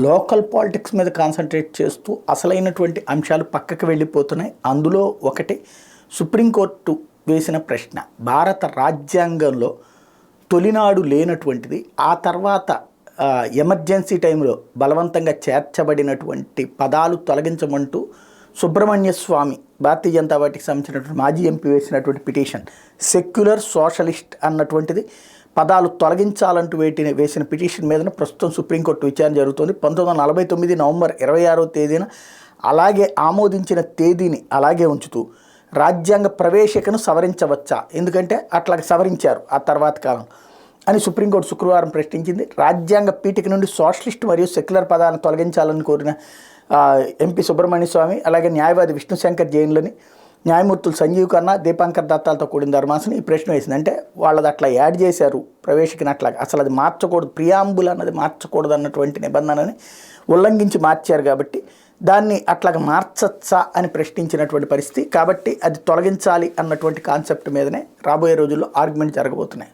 Local politics మీద concentrate చేస్తూ అసలైనటువంటి అంశాలు పక్కకు వెళ్ళిపోతున్నాయి. అందులో ఒకటి సుప్రీంకోర్టు వేసిన ప్రశ్న. భారత రాజ్యాంగంలో తొలినాడు లేనటువంటిది, ఆ తర్వాత ఎమర్జెన్సీ టైంలో బలవంతంగా చేర్చబడినటువంటి పదాలు తొలగించమంటూ సుబ్రహ్మణ్య స్వామి భారతీయ జనతా పార్టీకి సంబంధించినటువంటి మాజీ ఎంపీ వేసినటువంటి పిటిషన్, సెక్యులర్ సోషలిస్ట్ అన్నటువంటిది పదాలు తొలగించాలంటూ వేసిన పిటిషన్ మీద ప్రస్తుతం సుప్రీంకోర్టు విచారణ జరుగుతుంది. 1949 నవంబర్ 26వ తేదీన అలాగే ఆమోదించిన తేదీని అలాగే ఉంచుతూ రాజ్యాంగ ప్రవేశికను సవరించవచ్చా, ఎందుకంటే అట్లా సవరించారు ఆ తర్వాత కాలం అని సుప్రీంకోర్టు శుక్రవారం ప్రశ్నించింది. రాజ్యాంగ పీఠిక నుండి సోషలిస్ట్ మరియు సెక్యులర్ పదాలను తొలగించాలని కోరిన ఎంపీ సుబ్రహ్మణ్య స్వామి, అలాగే న్యాయవాది విష్ణుశంకర్ జైన్లని న్యాయమూర్తులు సంజీవ్ ఖన్నా, దీపాంకర్ దత్తాలతో కూడిన ధర్మాసనం ఈ ప్రశ్న వేసింది. అంటే వాళ్ళది అట్లా యాడ్ చేశారు ప్రవేశికను, అట్లా అసలు అది మార్చకూడదు, ప్రియాంబుల్ అన్నది మార్చకూడదు అన్నటువంటి నిబంధనని ఉల్లంఘించి మార్చారు. కాబట్టి దాన్ని అట్లాగా మార్చచ్చా అని ప్రశ్నించినటువంటి పరిస్థితి. కాబట్టి అది తొలగించాలి అన్నటువంటి కాన్సెప్ట్ మీదనే రాబోయే రోజుల్లో ఆర్గ్యుమెంట్ జరగబోతున్నాయి.